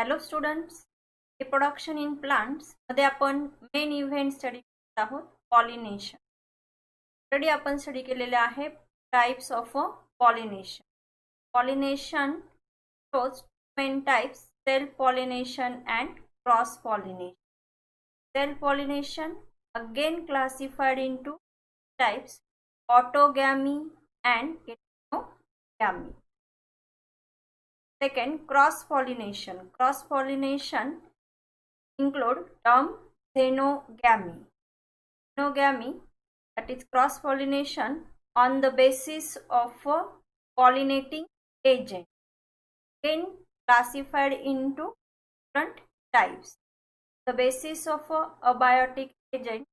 Hello students, reproduction in plants मध्ये आपण main event study करत आहोत. पॉलिनेशन ऑलरेडी आपण स्टडी केलेले आहे. Types of pollination. Pollination shows main types: self pollination and cross pollination. Self pollination again classified into types: autogamy and heterogamy. Second, cross pollination. Cross pollination include term xenogamy. Xenogamy, that is cross pollination on the basis of a pollinating agent, again classified into different types. The basis of a abiotic agent,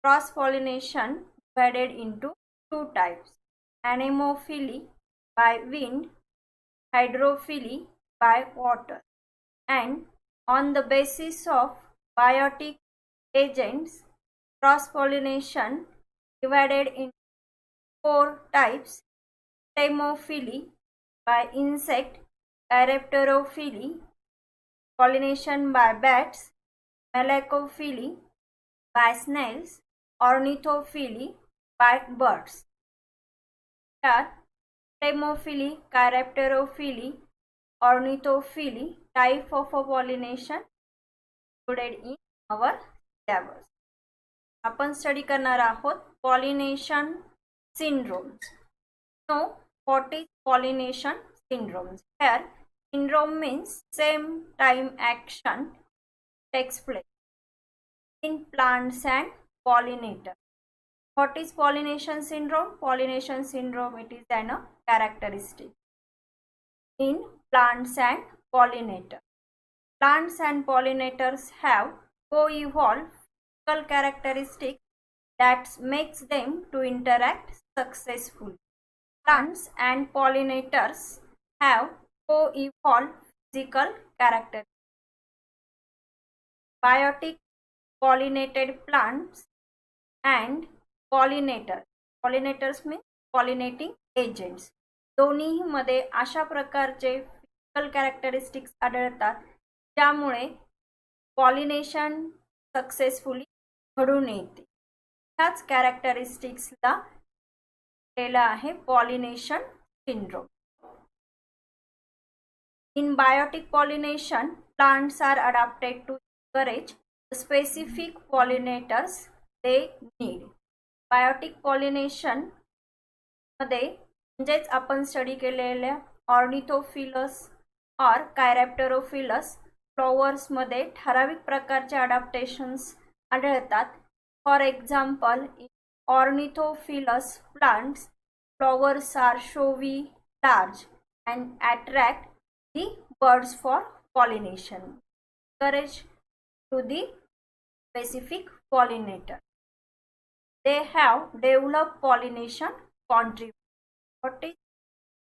cross pollination divided into two types: anemophily by wind, hydrophily by water. And on the basis of biotic agents, cross pollination divided into four types: entomophily by insect, chiropterophily, pollination by bats, malacophily by snails, ornithophily by birds. Here, entomophily, chiropterophily, ornithophily type of a pollination included in our syllabus. आपण study करणार आहोत pollination syndromes. So, what is pollination syndromes? Here, syndrome means same time action takes place in plants and pollinators. What is pollination syndrome? Pollination syndrome, it is an characteristic in plants and pollinators. Plants and pollinators have co-evolved physical characteristics that makes them to interact successfully. Plants and pollinators have co-evolved physical characteristics. Biotic pollinated plants and pollinators means pollinating agents. दोन्ही मध्ये अशा प्रकारचे physical characteristics आढळतात ज्यामुळे pollination successfully घडून येते. ह्याच कॅरेक्टरिस्टिक्सला केला आहे pollination syndrome. In biotic pollination, plants are adapted to encourage the specific pollinators they need. Biotic pollination मध्ये म्हणजेच आपण स्टडी केलेल्या ऑर्निथोफिलस और कायरॅप्टेरोफिलस फ्लॉवर्स मध्ये ठराविक प्रकारचे अडॅप्टेशन्स आढळतात. For example, in ornithophilous plants, flowers are showy, large and attract the birds for pollination. Encourage to the specific pollinator. They have developed pollination contrivance. What is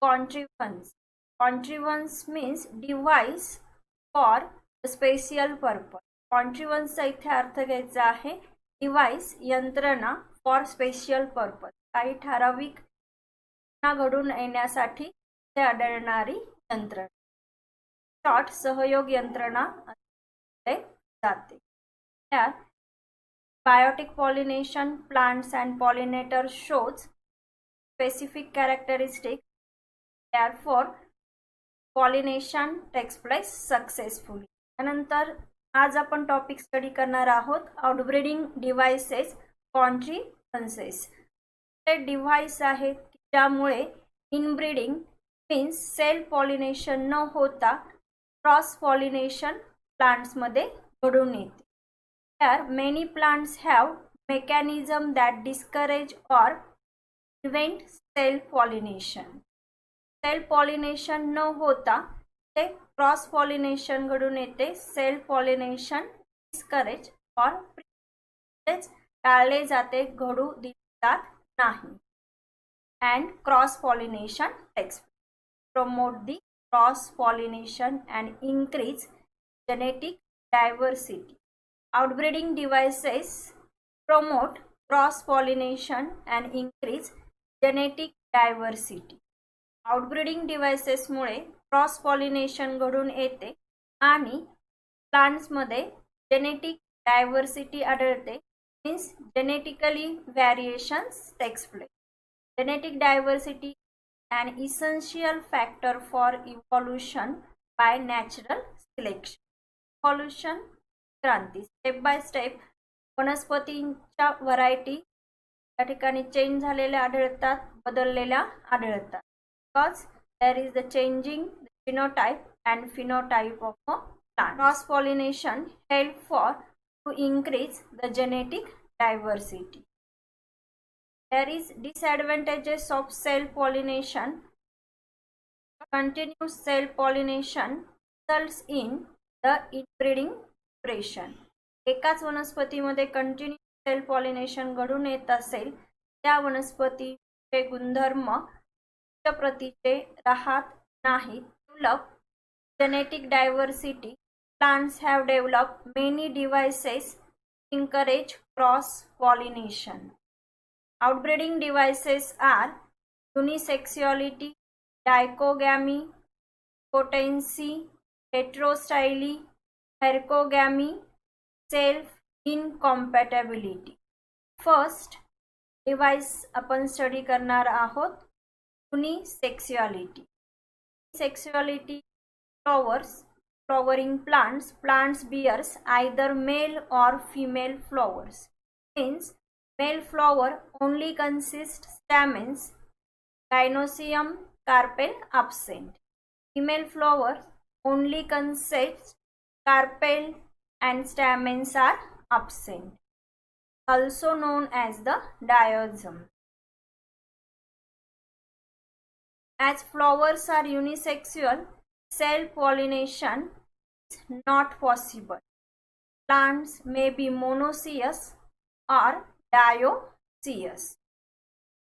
contrivance? Contrivance means device for a special purpose. Contrivance चा इथे अर्थ घ्यायचा आहे device, यंत्रणा for special purpose, काही ठराविक घडून येण्यासाठी ते आढळणारी यंत्रणा. शॉर्ट सहयोग यंत्रणा जाते. त्यात biotic pollination, plants and pollinators shows specific characteristics, therefore pollination takes place successfully. त्यानंतर आज आपण टॉपिक स्टडी करणार आहोत आउटब्रीडिंग डिव्हाइसेस, कॉन्ट्रिव्हन्सेस. ते डिव्हाइस आहेत ज्यामुळे इनब्रीडिंग मीन्स सेल्फ पॉलिनेशन न होता क्रॉस पॉलिनेशन प्लांट्स मध्ये घडून येते. Here, many plants have mechanism that discourage or prevent self-pollination. Self-pollination न होता ते क्रॉस पॉलिनेशन घडून येते. सेल्फ पॉलिनेशन डिस्करेज और टाळले जाते, घडू दिले जात नाही. And cross pollination takes place. Promote the cross pollination and increase genetic diversity. Outbreeding devices promote cross-pollination and increase genetic diversity. Outbreeding devices मुळे क्रॉस पॉलिनेशन घडून येते आणि प्लांट्समध्ये जेनेटिक डायव्हर्सिटी आढळते, means genetically variations takes place. Genetic diversity an essential factor for evolution by natural selection. Evolution क्रांती, step by step वनस्पतींच्या variety या ठिकाणी चेंज झालेल्या आढळतात, बदललेल्या आढळतात. Because there is the changing phenotype and phenotype of a plant. Cross pollination help for to increase the genetic diversity. There is disadvantages of self-pollination. Continuous self-pollination results in the inbreeding operation. एकाच वनस्पतीमध्ये continue self pollination घडून येत असेल, त्या वनस्पतीचे गुणधर्म उच्च प्रतीचे राहत नाहीत. Develop genetic diversity. Plants have developed many devices to encourage cross-pollination. Outbreeding devices are unisexuality, dichogamy, potency, heterostyly, hercogamy, self-incompatibility. First device आपण स्टडी करणार आहोत unisexuality. Sexuality flowering plants bears either male or female flowers. Means male flower only consists stamens, gynoecium, carpel absent. Female flower only consists carpel and stamens are absent, also known as the diosm. As flowers are unisexual, self-pollination is not possible. Plants may be monoecious or dioecious.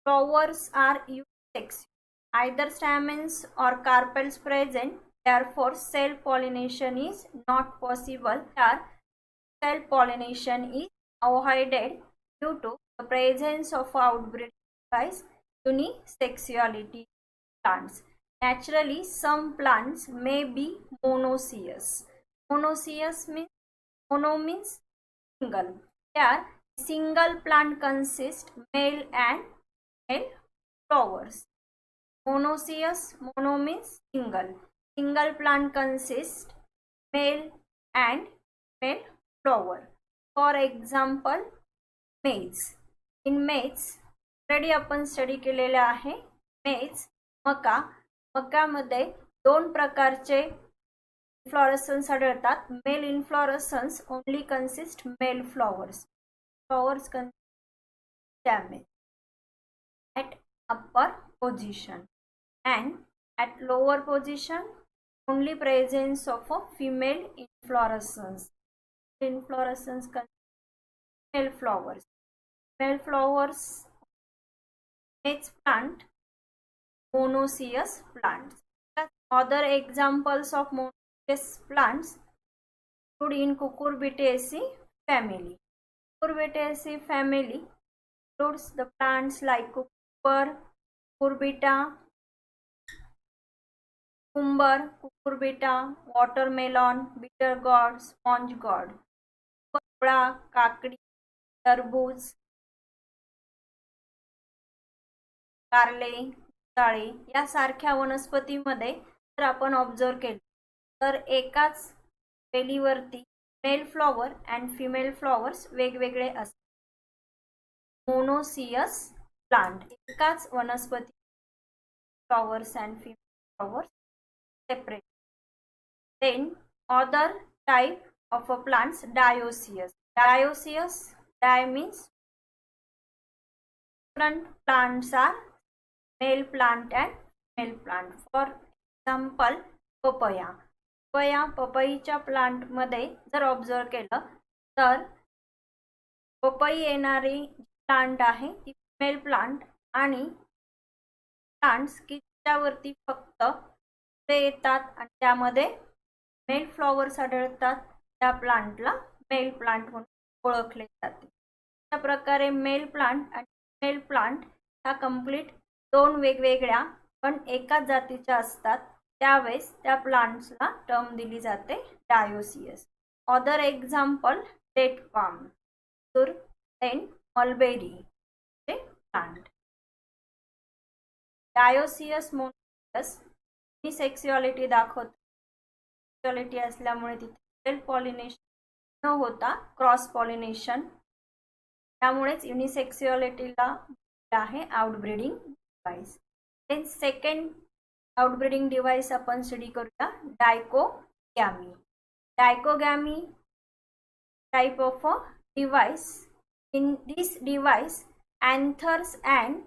Flowers are unisexual, either stamens or carpels present, therefore self-pollination is not possible. Self-pollination is avoided due to the presence of outbreeding device unisexuality plants. Naturally, some plants may be monoecious. Monoecious means single. Here, single plant consists male and female flowers. Monoecious, mono means single. Single plant consists male and female flower. For example, maize. In maize, already आपण study केलेले आहे. maize, मका. मकामध्ये दोन प्रकारचे inflorescence आढळतात. Male inflorescence only consist male flowers. Flowers consist damage at upper position and at lower position only presence of a female inflorescence. Inflorescence consist male flowers. Male flowers makes plant monoecious plants. Other examples of monoecious plants include in Cucurbitaceae family. Cucurbitaceae family includes the plants like cucumber, cucurbita, watermelon, bitter gourd, sponge gourd, आवळा, काकडी, टरबूज, कारले, ताळे यासारख्या वनस्पतीमध्ये जर आपण observe केले तर एकाच वेलीवरती male flower and female flowers वेगवेगळे असतात. मोनोसियस प्लांट, एकाच वनस्पती flowers and female flowers separate. Then other type of a plants, dioecious. Di means different plants are male plant and female plant. For example, papaya. पपईच्या plant मध्ये जर observe केलं तर पपई येणारी प्लांट आहे ती फिमेल प्लांट आणि प्लांट्स की त्यावरती फक्त ते येतात आणि त्यामध्ये मेल फ्लॉवर्स आढळतात, त्या प्लांटला मेल प्लांट म्हणून ओळखले जाते. अशा प्रकारे मेल प्लांट आणि फिमेल प्लांट ह्या कंप्लीट दोन वेगवेगळ्या पण एकाच जातीच्या असतात. त्यावेळेस त्या प्लांट्सला टर्म दिली जाते dioecious. Other example date palm, then mulberry plant. Dioecious monoecious ही सेक्सुअलिटी दाखवते. सेक्सुअलिटी असल्यामुळे तिथे सेल्फ पॉलिनेशन न होता क्रॉस पॉलिनेशन, त्यामुळेच युनिसेक्सुअलिटीला आहे outbreeding device. Then second outbreeding device आपण स्टडी करूया, dichogamy. Dichogamy type of a device. In this device, anthers and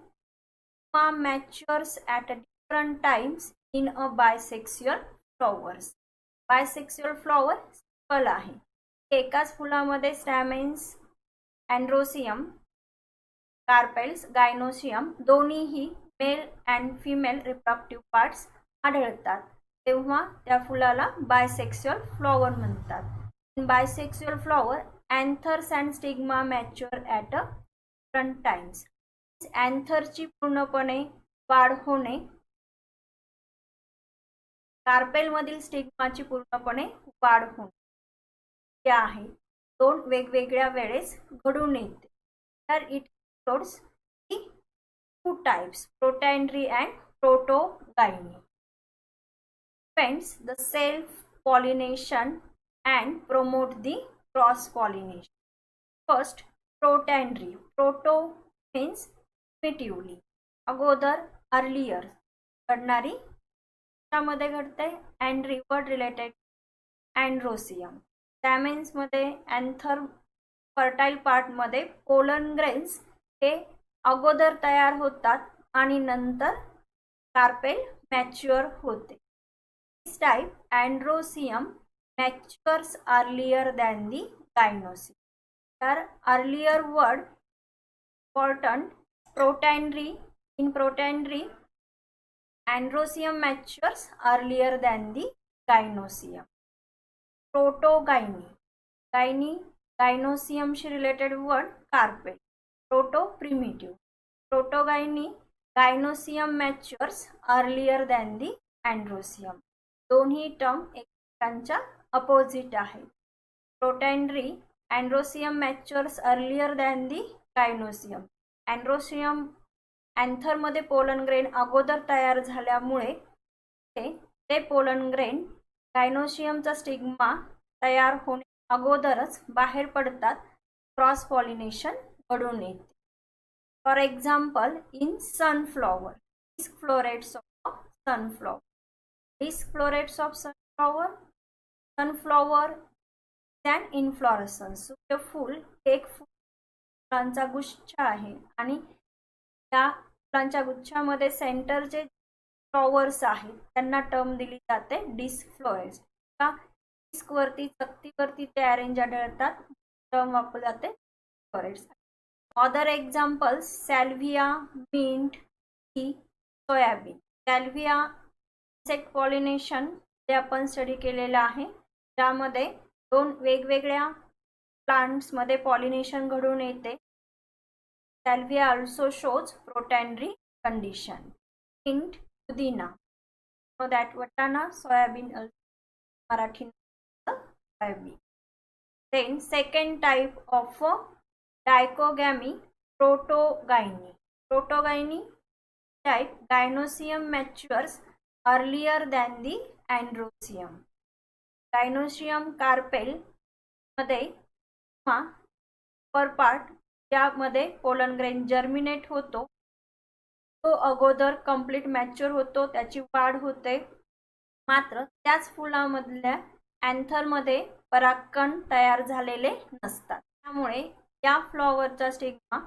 stigma matures at different times in a bisexual flowers. Bisexual flower simple आहे. एकाच फुलामध्ये stamens, androecium, carpels, gynoecium दोन्हीही male and female reproductive parts आढळतात, तेव्हा त्या फुलाला bisexual flower म्हणतात. In bisexual flower, anthers and stigma mature at different times. Anthरची पूर्णपणे वाढ होणे, कार्पेलमधील स्टिग्माची पूर्णपणे वाढ होणे आहे, दोन वेगवेगळ्या वेळेस घडून येते. तर it includes the two types, protandry and protogyny. Prevents the self pollination and promote the cross pollination. First, protandry. Proto means primitively, अगोदर, earlier घडणारी, त्यामध्ये घडते. Andry word related androecium. Stamens मध्ये अँथर फर्टाईल पार्ट मध्ये pollen grains हे अगोदर तयार होतात आणि नंतर कार्पेल मॅच्युअर होते. This type androecium matures earlier than the gynosium. तर earlier word important, protandry. In protandry, androsium matures earlier than the gynosium. Protogyny. Gyny, gynosium she related word carpel. Proto primitive. Protogyny, gynosium matures earlier than the androsium. दोन्ही term एकमेकांच्या opposite आहे. Protandry, androecium matures earlier than the gynoecium. Androecium अँथरमध्ये pollen grain अगोदर तयार झाल्यामुळे ते pollen grain गायनोसियमचा stigma तयार होणे अगोदरच बाहेर पडतात, क्रॉस पॉलिनेशन घडून येते. For example, in sunflower, disc florets of sunflower. Disc florets of sunflower, sunflower and inflorescence. सूर्यफूल एक फुलांचा गुच्छ आहे आणि त्या फुलांच्या गुच्छामध्ये सेंटर जे फ्लॉवर्स आहेत त्यांना टर्म दिली जाते डिस्क फ्लोरेट्स. डिस्क वरती, चकतीवरती ते अरेंज आढळतात, टर्म वापरली जाते florets. Other examples, salvia, mint, tea, soybean. Salvia insect pollination जे आपण स्टडी केलेलं आहे, ज्यामध्ये दोन वेगवेगळ्या प्लांट्समध्ये पॉलिनेशन घडून येते. Salvia also shows protandry condition. Mint, पुदिना, नो दॅट वटाणा, soybean, Marathi soybean. Then second type of dichogamy, protogyny. Protogyny type, gynoecium matures earlier than the androsium. Gynosium carpel मध्ये पर पार्ट ज्यामध्ये पोलन ग्रेन जर्मिनेट होतो, तो अगोदर कंप्लीट मॅच्युअर होतो, त्याची वाढ होते. मात्र त्याच फुलामधल्या अँथरमध्ये परागकण तयार झालेले नसतात, त्यामुळे या फ्लॉवरचा स्टिग्मा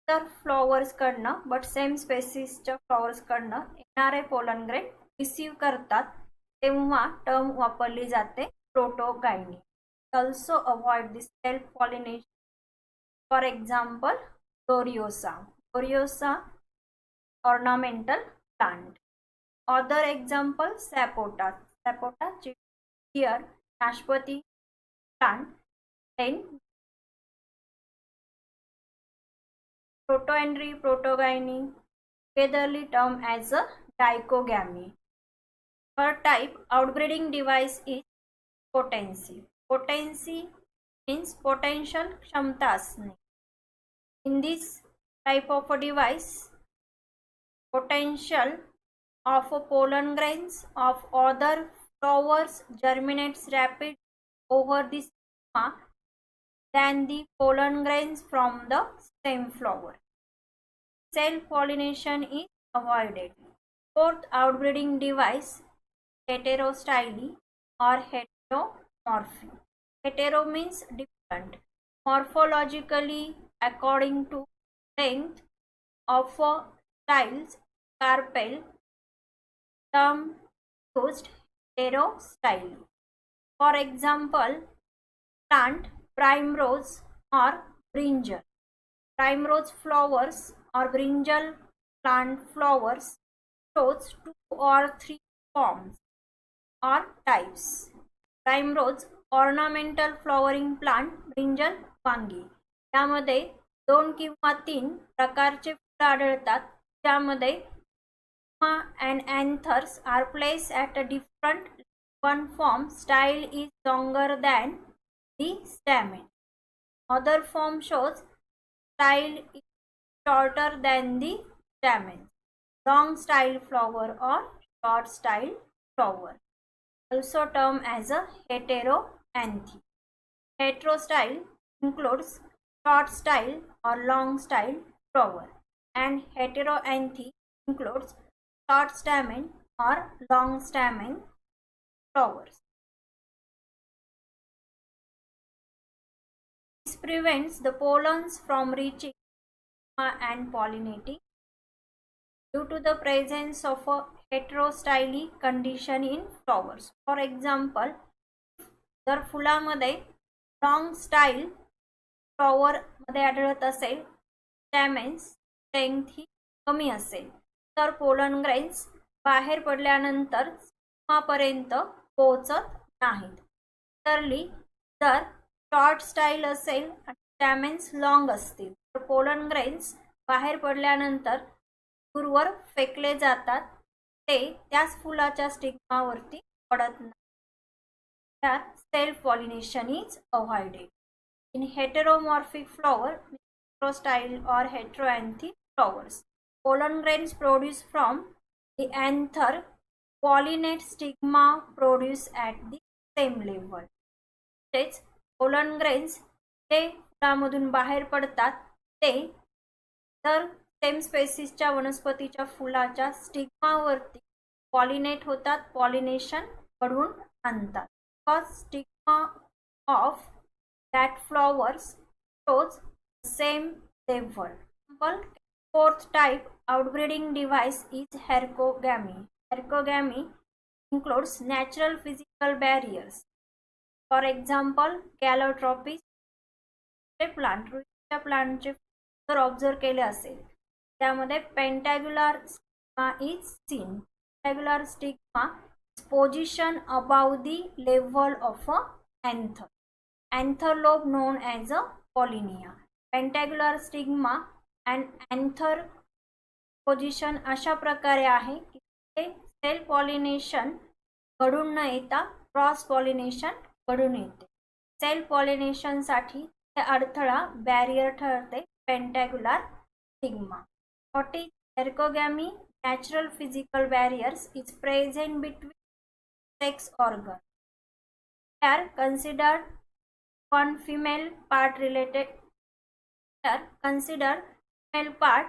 इतर फ्लॉवर्स कडनं, बट सेम स्पेसिसच्या फ्लॉवर्स कडनं येणारे पोलन ग्रेन रिसीव करतात, तेव्हा टर्म वापरली जाते protogyny. Also avoid this self pollination. For example, gloriosa. Gloriosa ornamental plant. Other example, sapota. Sapota चियर, नाशपती plant. Then protoandry, protogyny togetherly term as a dichogamy. Third type outbreeding device is potency. Potency means potential क्षमता असणे. In this type of a device, potential of pollen grains of other flowers germinates rapidly over the stigma than the pollen grains from the same flower. Self-pollination is avoided. Fourth outbreeding device, heterostyle or heteromorphy. Hetero means different. Morphologically, according to length of styles, carpel, term used heterostyle. For example, plant primrose or brinjal. Primrose flowers or brinjal plant flowers shows 2 or 3 forms or types. Primrose ornamental flowering plant brinjal वांगी यामध्ये 2 किंवा 3 प्रकारचे फुलं आढळतात ज्यामध्ये and anthers are placed at a different one form style is longer than the stamen. Other form shows style is shorter than the stamen. Long style flower or short style flower, also termed as a heteroanthy. Heterostyle includes short style or long style flower, and heteroanthy includes short stamen or long stamen flowers. This prevents the pollens from reaching and pollinating due to the presence of a heterostyle condition in flowers. For example, जर फुलामध्ये long style flower मध्ये आढळत असेल, स्टॅमेन्स strength ही कमी असेल, तर pollen grains बाहेर पडल्यानंतर स्टिग्मापर्यंत पोहोचत नाहीत. इतरली जर शॉर्ट स्टाईल असेल आणि स्टॅमेन्स लॉंग असतील तर पोलन ग्रेन्स बाहेर पडल्यानंतर दूरवर फेकले जातात, ते त्याच फुलाच्या स्टिग्मावरती पडत नाही. Self-pollination is avoided. In heteromorphic flower, heterostyle or heteroanthy flowers, pollen grains produced from the anther pollinate stigma produced at the same level. तेच pollen grains जे फुलामधून बाहेर पडतात ते तर सेम स्पेसिसच्या वनस्पतीच्या फुलाच्या स्टिग्मावरती पॉलिनेट होतात, पॉलिनेशन घडवून आणतात. Because stigma of that flowers shows the same level. Fourth type outbreeding device is hercogamy. Hercogamy includes natural physical barriers. For example, calotropis plant, रुईच्या प्लांटचे जर ऑब्झर्व केले असेल त्यामध्ये pentangular stigma is seen. Pentangular stigma position above the level of a anther. Anther lobe known as a pollinia. Pentagular stigma and anther position अशा प्रकारे आहे की ते self pollination घडून न येता क्रॉस पॉलिनेशन घडून येते. सेल्फ पॉलिनेशन साठी ते अडथळा बॅरियर ठरते पेंटाग्युलर stigma. What is hercogamy? Natural physical barriers is present between sex organ. Here consider one female part related. Here consider female part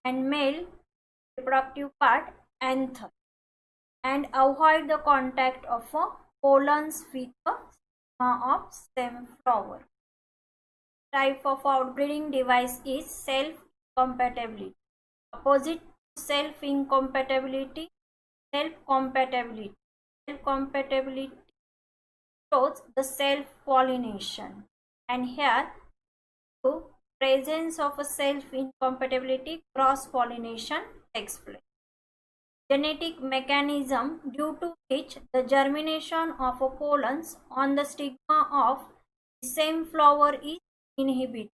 and male reproductive part anther, and avoid the contact of pollens with the stigma of stem flower. Type of outbreeding device is self-compatibility. Opposite to self-incompatibility, self-compatibility. Self-compatibility shows the self-pollination, and here the presence of a self-incompatibility, cross-pollination takes place. Genetic mechanism due to which the germination of a pollens on the stigma of the same flower is inhibited.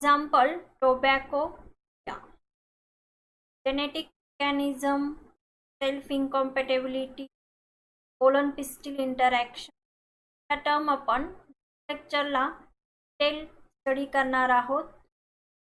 Example, tobacco. Genetic mechanism self incompatibility, pollen pistil interaction या term आपण लेक्चरला detail study करणार आहोत.